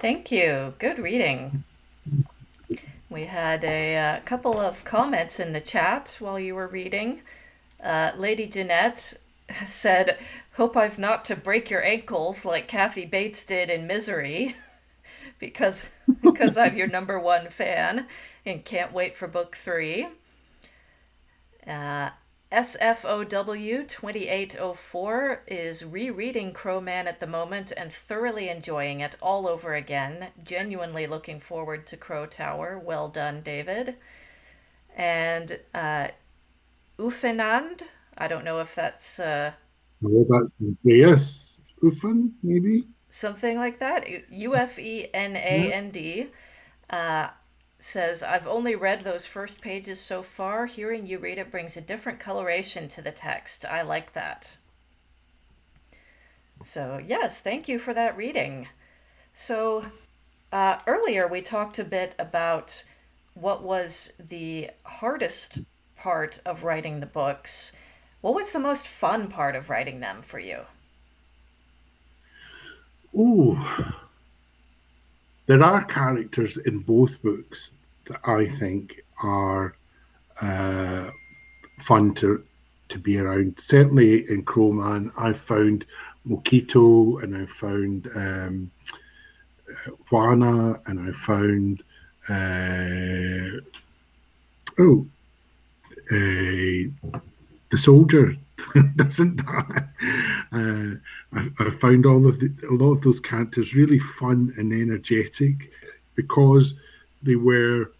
Thank you. Good reading. We had a couple of comments in the chat while you were reading. Lady Jeanette said, "Hope I've not to break your ankles like Kathy Bates did in Misery, because I'm your number one fan and can't wait for book three." Uh, SFOW 2804 is rereading Crowman at the moment and thoroughly enjoying it all over again. Genuinely looking forward to Crow Tower. Well done, David. And Ufenand, I don't know if that's Well, that's Andreas Uffen, maybe? something like that. Yeah. Ufenand uh, says, "I've only read those first pages so far. Hearing you read it brings a different coloration to the text. I like that." So, yes, thank you for that reading. So, earlier we talked a bit about what was the hardest part of writing the books. What was the most fun part of writing them for you? Oh, there are characters in both books that I think are uh, fun to be around. Certainly in Crowman, I found Mokito and I found Juana and I found uh, oh the soldier doesn't die. I found a lot of those characters really fun and energetic because they were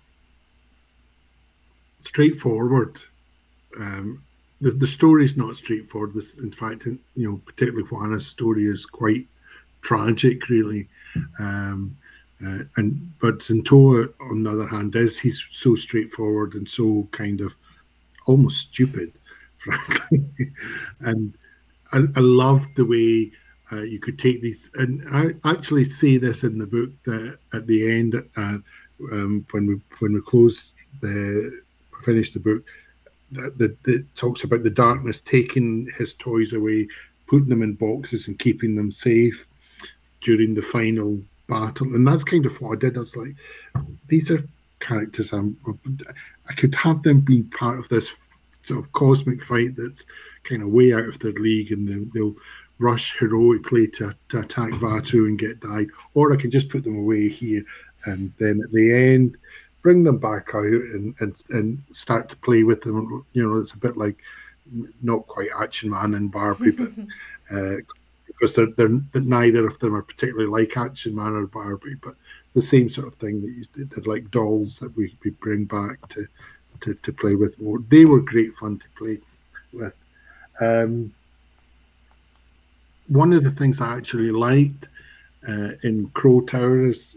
straightforward. Um, the story is not straightforward. In fact, particularly Juana's story is quite tragic, really. But Zintoa, on the other hand, is he's so straightforward and so kind of almost stupid, frankly. And I loved the way you could take these, and I actually say this in the book that at the end, when we close the finish the book, that talks about the darkness taking his toys away, putting them in boxes and keeping them safe during the final battle, and that's kind of what I did. I was like, these are characters I could have them being part of this sort of cosmic fight that's kind of way out of their league, and they'll rush heroically to attack Vatu and get died, or I can just put them away here, and then at the end bring them back out and start to play with them. It's a bit like not quite Action Man and Barbie, but uh, because they're neither of them are particularly like Action Man or Barbie, but the same sort of thing they're like dolls that we bring back to play with more. They were great fun to play with. Um, One of the things I actually liked in Crow Tower is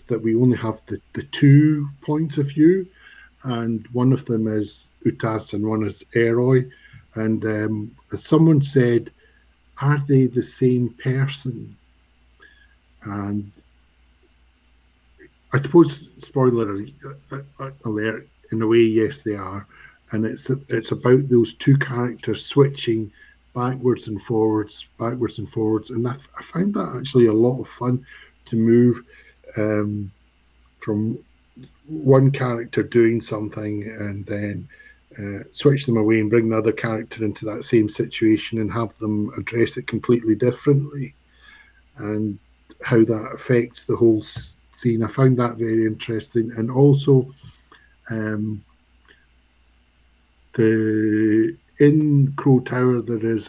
that we only have the two points of view, and one of them is Utas and one is Eroi. And as someone said, are they the same person? And I suppose spoiler alert. In a way, yes, they are, and it's about those two characters switching backwards and forwards, and I found that actually a lot of fun to move um, from one character doing something and then switch them away and bring the other character into that same situation and have them address it completely differently, and how that affects the whole scene. I found that very interesting, and also um, the in Crow Tower there is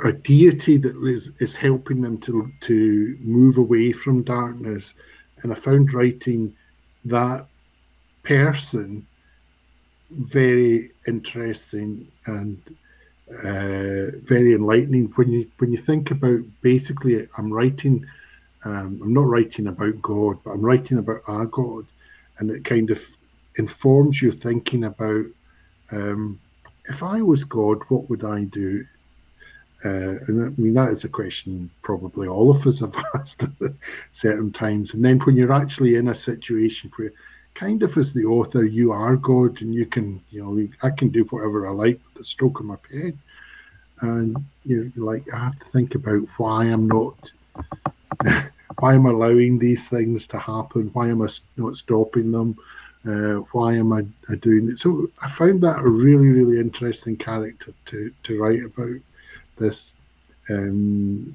a deity that is helping them to move away from darkness, and I found writing that person very interesting and very enlightening. When you think about, basically, I'm not writing about God, but I'm writing about a God, and it kind of informs your thinking about um, if I was God, what would I do? And I mean, that is a question probably all of us have asked at certain times. And then when you're actually in a situation where, kind of as the author, you are God, and I can do whatever I like with the stroke of my pen. and you're like, I have to think about why I'm not, why I'm allowing these things to happen, why am I not stopping them, why am I doing it? So I found that a really, really interesting character to write about, this um,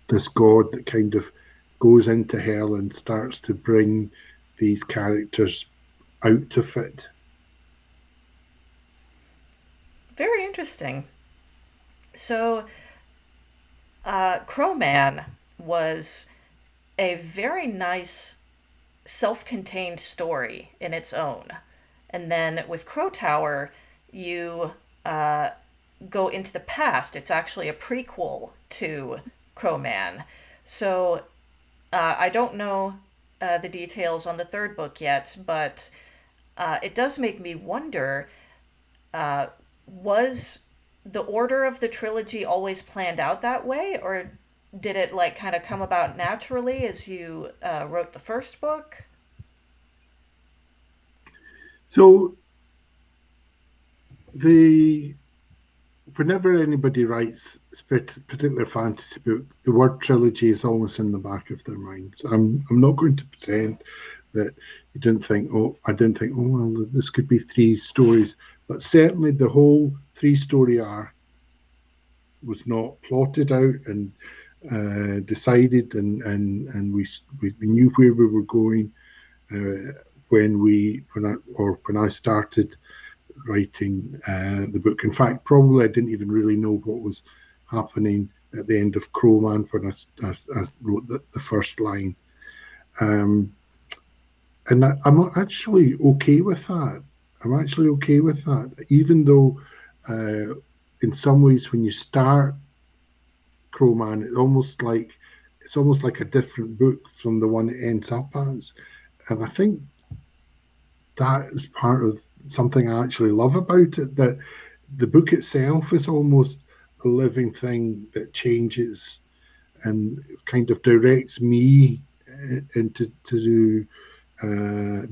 this god that kind of goes into hell and starts to bring these characters out of it. Very interesting. So, Crowman was a very nice self-contained story in its own. And then with CROWTOWER, you go into the past. It's actually a prequel to Crowman. So I don't know the details on the third book yet, but it does make me wonder, uh, was the order of the trilogy always planned out that way, or did it like kind of come about naturally as you wrote the first book? So the whenever anybody writes a particular fantasy book, the word trilogy is always in the back of their minds. I'm not going to pretend that you didn't think, oh, I didn't think, oh, well, this could be three stories, but certainly the whole three-story arc was not plotted out and decided, and we knew where we were going when I started writing the book. In fact, probably I didn't even really know what was happening at the end of Crowman when I wrote the first line. Um, and I'm actually okay with that. I'm actually okay with that, even though in some ways when you start Crowman, it's almost like a different book from the one it ends up as. And I think that is part of something I actually love about it. That the book itself is almost a living thing that changes and kind of directs me into to do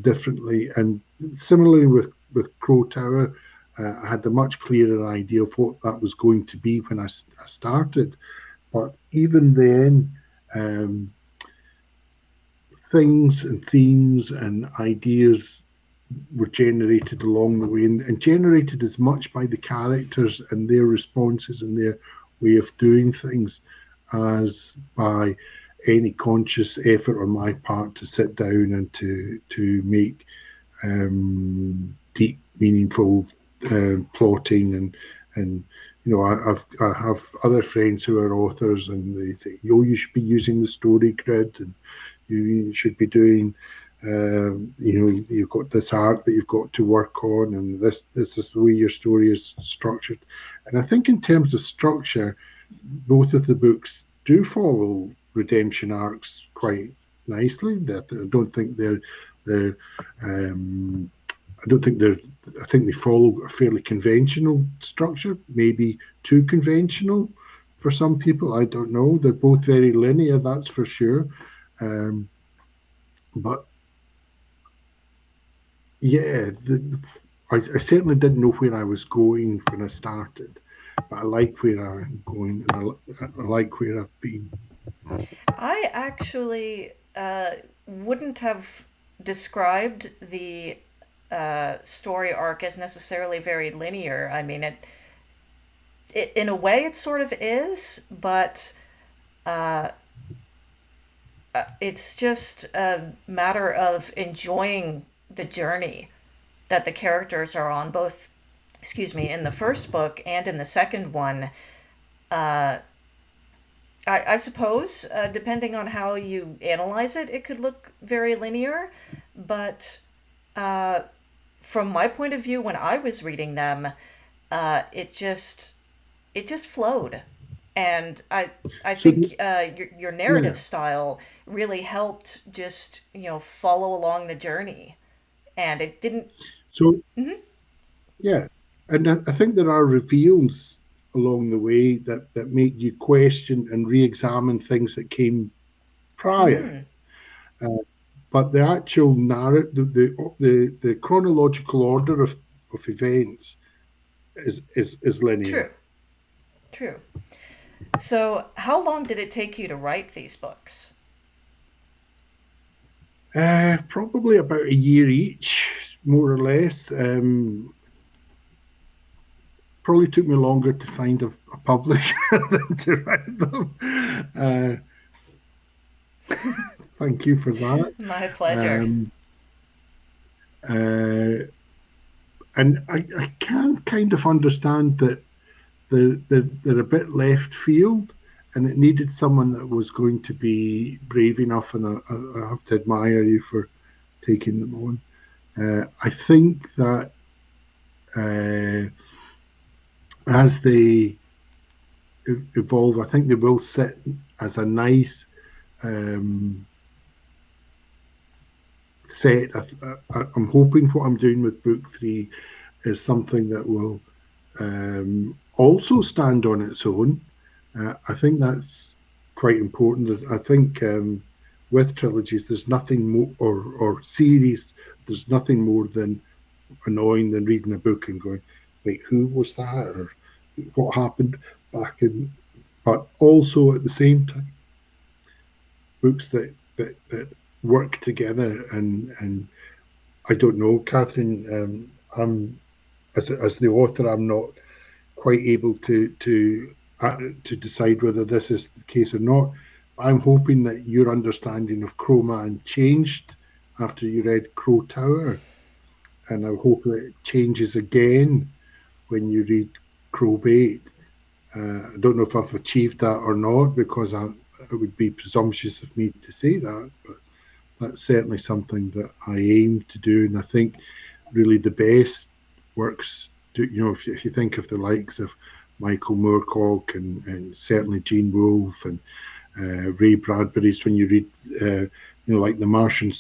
differently. And similarly with CROWTOWER, I had a much clearer idea of what that was going to be when I started. But even then, um, things and themes and ideas were generated along the way, and generated as much by the characters and their responses and their way of doing things as by any conscious effort on my part to sit down and to make deep, meaningful plotting and I have other friends who are authors, and they say, "Yo, you should be using the story grid, and you should be doing you've got this arc that you've got to work on, and this is the way your story is structured." And I think in terms of structure, both of the books do follow redemption arcs quite nicely. That they're um, I don't think they're I think they follow a fairly conventional structure, maybe too conventional for some people. I don't know. They're both very linear, that's for sure. Um, but yeah, I certainly didn't know where I was going when I started, but I like where I'm going, and I like where I've been. I actually wouldn't have described the story arc as necessarily very linear. I mean, it in a way it sort of is, but uh, it's just a matter of enjoying the journey that the characters are on, both, excuse me, in the first book and in the second one. Uh, I suppose, depending on how you analyze it, it could look very linear, but uh, from my point of view, when I was reading them, it just flowed, and I So think your yeah, narrative style really helped just follow along the journey, and it didn't. so Mhm. yeah, and I think there are reveals along the way that make you question and re-examine things that came prior. Mm, Uh, but the actual narrative, the chronological order of events is linear. true. True. So, how long did it take you to write these books? Probably about a year each, more or less. Probably took me longer to find a publisher than to write them. Uh, Thank you for that. My pleasure. Um, uh, and I can kind of understand that they're a bit left field, and it needed someone that was going to be brave enough, and I have to admire you for taking them on. I think that uh, as they evolve, I think they will sit as a nice um, set. I'm hoping what I'm doing with book three is something that will also stand on its own. I think that's quite important. I think with trilogies, there's nothing more, or series, there's nothing more than annoying than reading a book and going, wait, who was that? Or what happened back in. But also at the same time, books that work together. And I don't know, Catherine, I'm as the author, I'm not quite able to decide whether this is the case or not. I'm hoping that your understanding of Crowman changed after you read CROWTOWER, and I hope that it changes again when you read Crowbait. I don't know if I've achieved that or not, because it would be presumptuous of me to say that, but that's certainly something that I aim to do. And I think really the best works, if you think of the likes of Michael Moorcock and certainly Gene Wolfe and Ray Bradbury's, when you read, like The Martian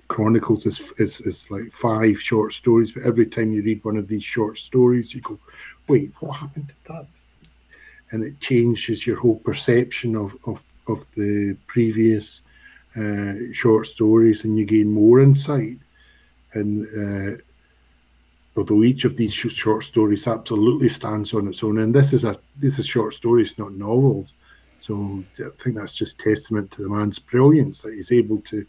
Chronicles is like 5 short stories, but every time you read one of these short stories, you go, wait, what happened to that? And it changes your whole perception of the previous short stories, and you gain more insight. And although each of these short stories absolutely stands on its own, and this is short stories, not novels. So I think that's just testament to the man's brilliance, that he's able to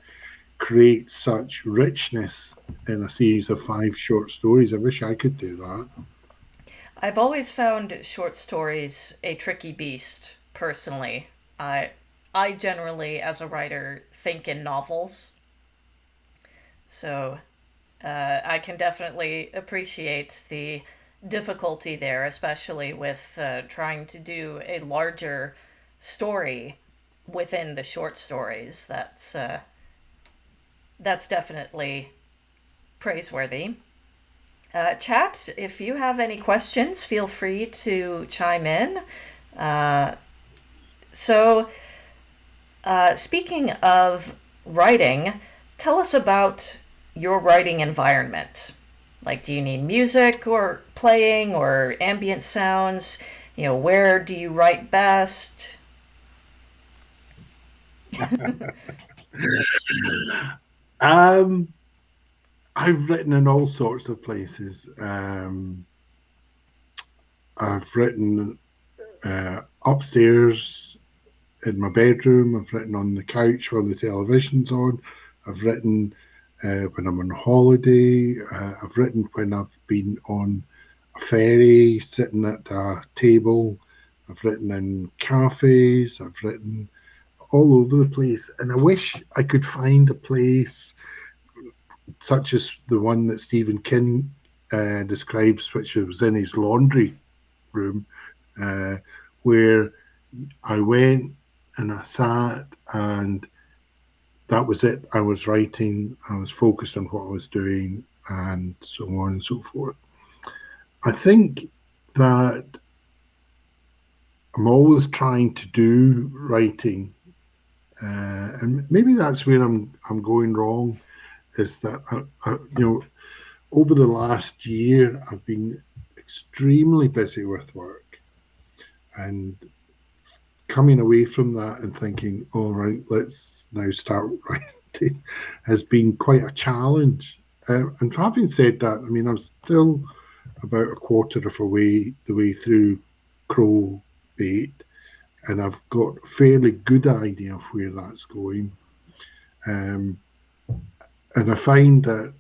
create such richness in a series of 5 short stories. I wish I could do that. I've always found short stories a tricky beast, personally. I I generally, as a writer, think in novels, so I can definitely appreciate the difficulty there, especially with trying to do a larger story within the short stories. That's definitely praiseworthy. Chat, if you have any questions, feel free to chime in. Uh, so, Speaking of writing, tell us about your writing environment. Like, do you need music or playing or ambient sounds? Where do you write best? Um, I've written in all sorts of places. I've written upstairs in my bedroom. I've written on the couch while the television's on. I've written when I'm on holiday. I've written when I've been on a ferry, sitting at a table. I've written in cafes. I've written all over the place. And I wish I could find a place such as the one that Stephen King describes, which was in his laundry room, uh, where I went and I sat, and that was it. I was writing, I was focused on what I was doing, and so on and so forth. I think that I'm always trying to do writing, and maybe that's where I'm going wrong. Is that over the last year I've been extremely busy with work, and coming away from that and thinking, all right, let's now start writing, has been quite a challenge. And having said that, I mean, I'm still about a quarter of the way through Crow bait, and I've got a fairly good idea of where that's going. And I find that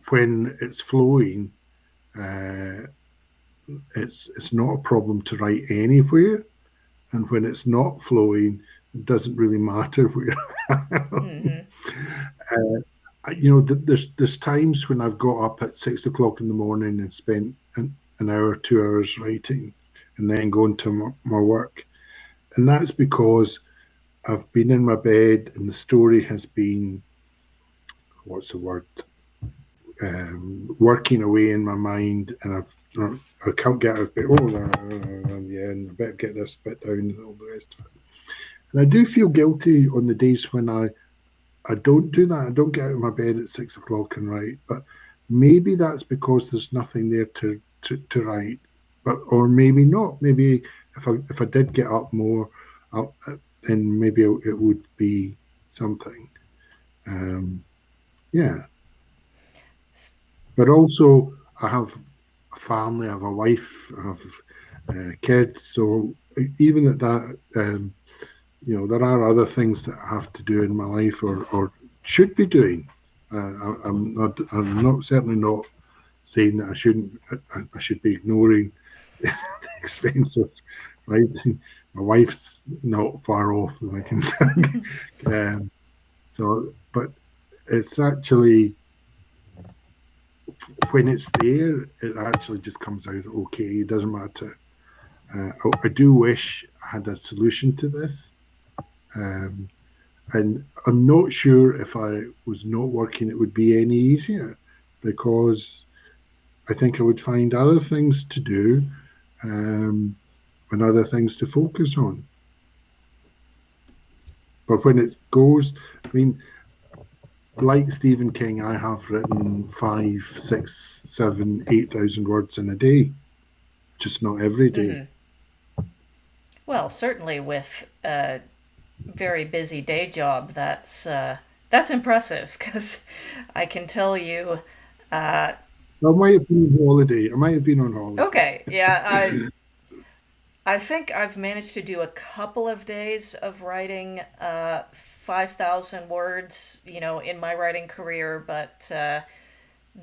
when it's flowing, uh, it's not a problem to write anywhere, and when it's not flowing, it doesn't really matter where. Mm-hmm. There's times when I've got up at 6 o'clock in the morning and spent an hour, 2 hours writing, and then going to my work, and that's because I've been in my bed and the story has been, what's the word, working away in my mind, and I can't get out of bed. Oh, yeah, and I better get this bit down and all the rest of it. And I do feel guilty on the days when I don't do that. I don't get out of my bed at 6 o'clock and write. But maybe that's because there's nothing there to write. Or maybe not. Maybe if I did get up more, then maybe it would be something. Yeah. But also, I have a family. I have a wife. I have kids. So even at that, there are other things that I have to do in my life, or should be doing. I'm not. I'm not certainly not saying that I shouldn't. I should be ignoring the expense of writing. My wife's not far off, I can say. But it's actually, when it's there, it actually just comes out okay. It doesn't matter. I do wish I had a solution to this. And I'm not sure if I was not working, it would be any easier, because I think I would find other things to do, and other things to focus on. But when it goes, I mean, like Stephen King, I have written 5, 6, 7, 8,000 words in a day, just not every day. Mm-hmm. Well, certainly with a very busy day job, that's impressive, because I can tell you. Uh, I might have been on holiday. I might have been on holiday. okay, yeah, I think I've managed to do a couple of days of writing 5,000 words, in my writing career, but the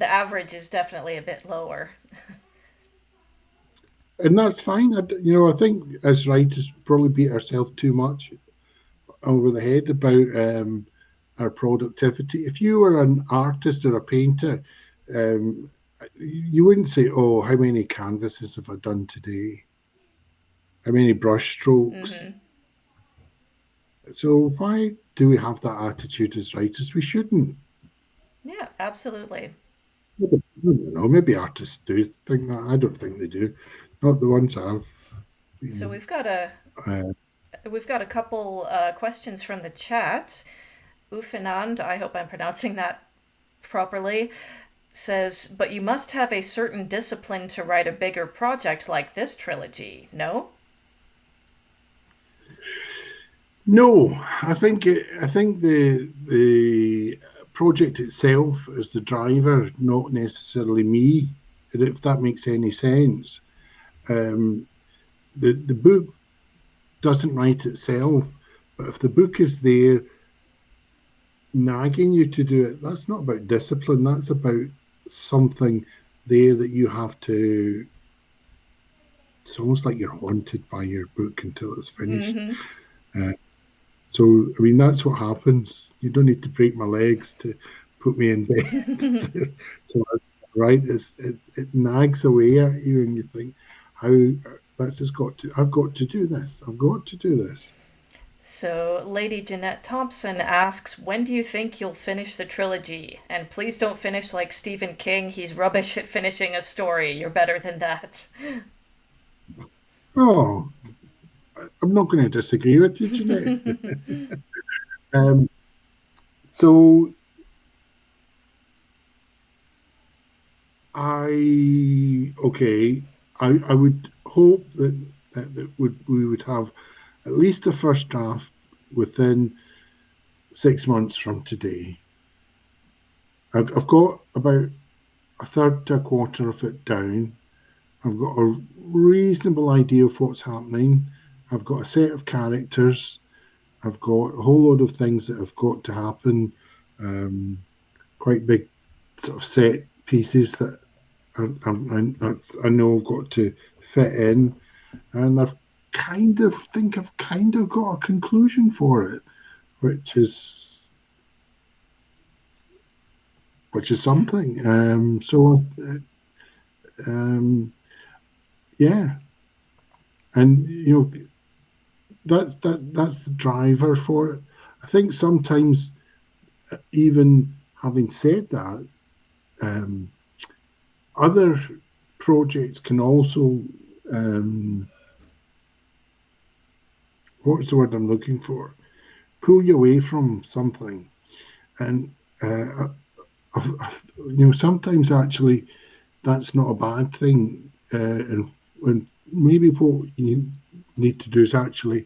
average is definitely a bit lower. And that's fine. I think as writers probably beat ourselves too much over the head about our productivity. If you were an artist or a painter, um, you wouldn't say, "Oh, how many canvases have I done today? How many brush strokes?" Mm-hmm. So why do we have that attitude as writers? We shouldn't. Yeah, absolutely. I don't know. Maybe artists do think that. I don't think they do. Not the ones I've So been. Uh, we've got a couple questions from the chat. Ufinand, I hope I'm pronouncing that properly, says, "But you must have a certain discipline to write a bigger project like this trilogy, no?" No, I think the project itself is the driver, not necessarily me. If that makes any sense, um, the book doesn't write itself, but if the book is there nagging you to do it, that's not about discipline. That's about something there that you have to. It's almost like you're haunted by your book until it's finished. Mm-hmm. Uh, So, I mean, that's what happens. You don't need to break my legs to put me in bed to write. It nags away at you, and you think, how that's just got to. I've got to do this. I've got to do this. So, Lady Jeanette Thompson asks, "When do you think you'll finish the trilogy? And please don't finish like Stephen King. He's rubbish at finishing a story. You're better than that." Oh, I'm not going to disagree with you, Jeanette. um, so okay. I would hope that we would have at least a first draft within 6 months from today. I've got about a third to a quarter of it down. I've got a reasonable idea of what's happening. I've got a set of characters. I've got a whole load of things that have got to happen. Quite big sort of set pieces that I know I've got to fit in, and I've kind of got a conclusion for it, which is something. Yeah, and that's the driver for it. I think sometimes, even having said that, other projects can also what's the word I'm looking for? Pull you away from something, and sometimes actually that's not a bad thing. And maybe what you need to do is actually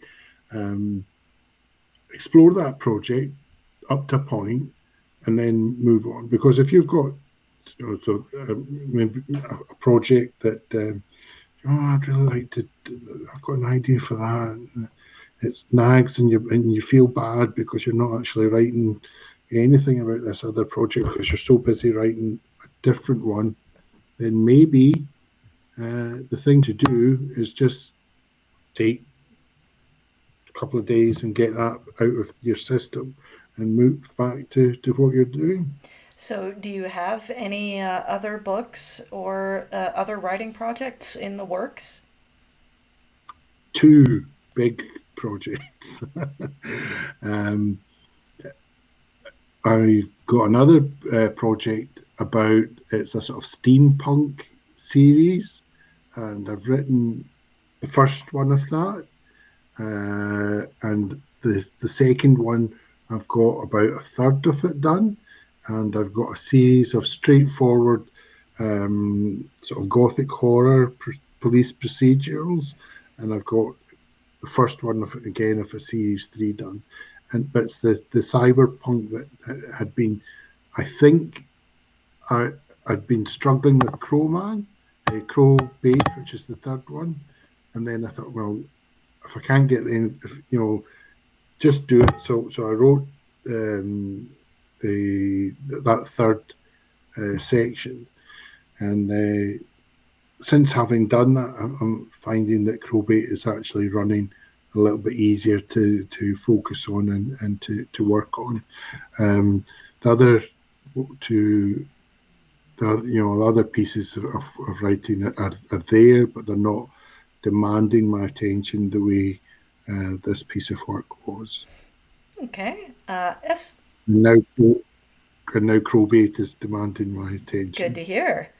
explore that project up to a point and then move on. Because if you've got maybe a project that I'd really like to, I've got an idea for that. It nags and you feel bad because you're not actually writing anything about this other project because you're so busy writing a different one. Then maybe the thing to do is just take a couple of days and get that out of your system and move back to what you're doing. So, do you have any other books or other writing projects in the works? Two big projects. um, I've got another project about it's a sort of steampunk series, and I've written the first one of that, and the second one I've got about a third of it done, and I've got a series of straightforward sort of gothic horror police procedurals, and I've got the first one of a series 3 done, but it's the cyberpunk that had been, I think, I'd been struggling with Crowman, Crowbait, which is the third one, and then I thought, well, if I can't get the, just do it. So I wrote that third section, and since having done that, I'm finding that Crowbait is actually running a little bit easier to focus on and to work on. The other two, the other pieces of writing are there, but they're not demanding my attention the way this piece of work was. Okay. Now, and now Crowbait is demanding my Good attention. to hear.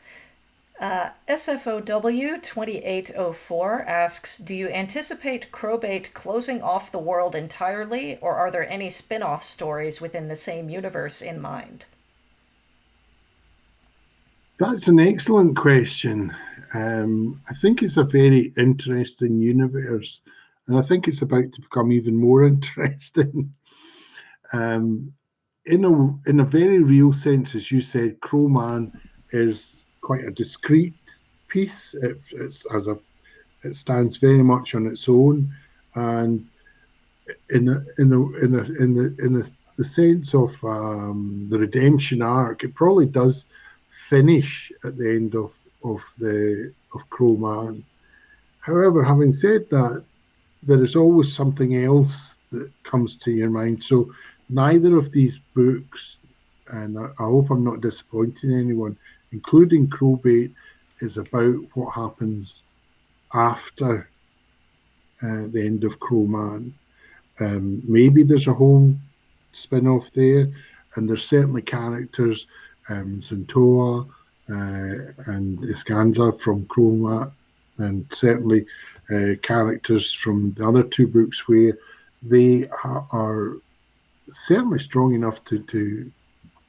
SFOW 2804 asks, do you anticipate Crowbait closing off the world entirely, or are there any spin-off stories within the same universe in mind? That's an excellent question. I think it's a very interesting universe, and I think it's about to become even more interesting. um, in a very real sense, as you said, Crowman is quite a discrete piece. It stands very much on its own, and in the sense of the redemption arc, it probably does finish at the end of Crowman. However, having said that, there is always something else that comes to your mind. So neither of these books, and I hope I'm not disappointing anyone, including Crowbait, is about what happens after the end of Crowman. Maybe there's a whole spin-off there, and there's certainly characters, Santoa and Iskanza from Crowman, and certainly characters from the other two books where they are certainly strong enough to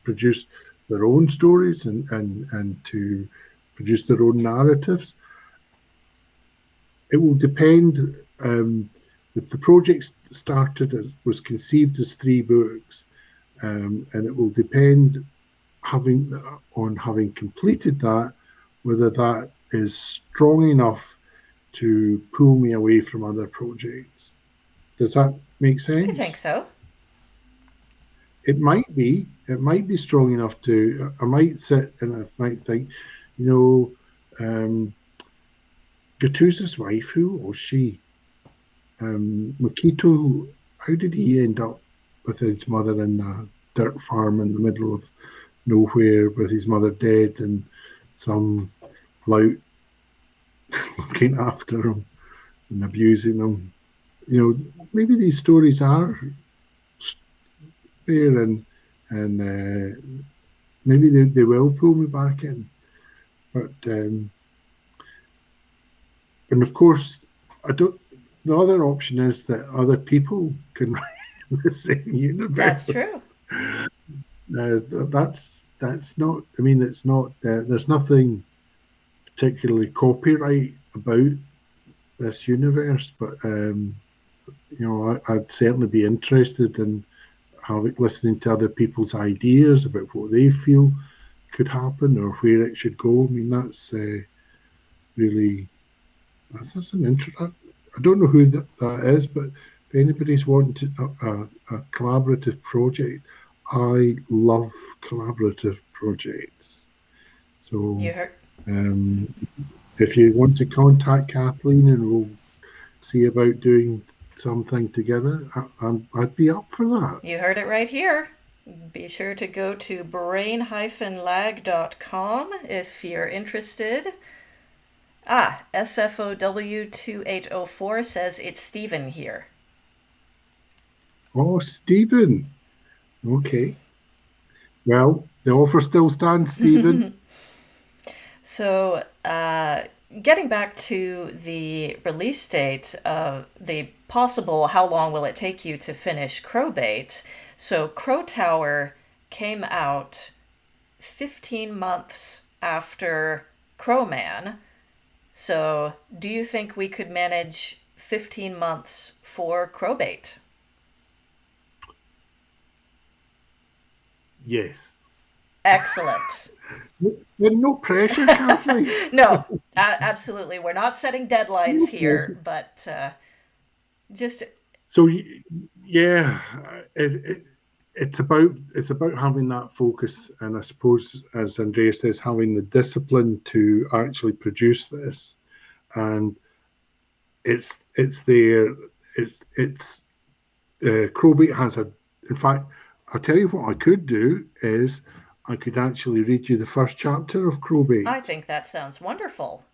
produce their own stories and to produce their own narratives. It will depend. The project was conceived as 3 books, and it will depend on having completed that, whether that is strong enough to pull me away from other projects. Does that make I think sense? so. It might be. It might be strong enough to. I might sit and I might think, you know, Gattuso's wife, who was she? Makito, how did he end up with his mother in a dirt farm in the middle of nowhere with his mother dead and some lout looking after him and abusing him? Maybe these stories are there and maybe they will pull me back in. But and of course, I don't. The other option is that other people can write the same That's universe. true. That's not. I mean, it's not. There's nothing particularly copyright about this universe, but I'd certainly be interested in listening to other people's ideas about what they feel could happen or where it should go. I mean, that's really that's an interesting. I don't know who that is, but if anybody's wanting a collaborative project, I love collaborative projects. So You heard um, if you want to contact Kathleen and we'll see about doing something together, I'd be up for that. you heard it right here. Be sure to go to brain-lag.com if you're interested. SFOW2804 says it's Stephen here. Oh, Stephen. Okay. Well, the offer still stands, Stephen. So, getting back to the release date of the possible how long will it take you to finish Crowbait. So, CROWTOWER came out 15 months after Crowman. So, do you think we could manage 15 months for Crowbait? Yes. Excellent. No pressure, Kathleen. No, absolutely. We're not setting deadlines No here, pressure. but just So yeah, it's about having that focus, and I suppose, as Andrea says, having the discipline to actually produce this, and it's there. It's Crowbait has a. In fact, I'll tell you what I could do is I could actually read you the first chapter of Crowbait. I think that sounds wonderful.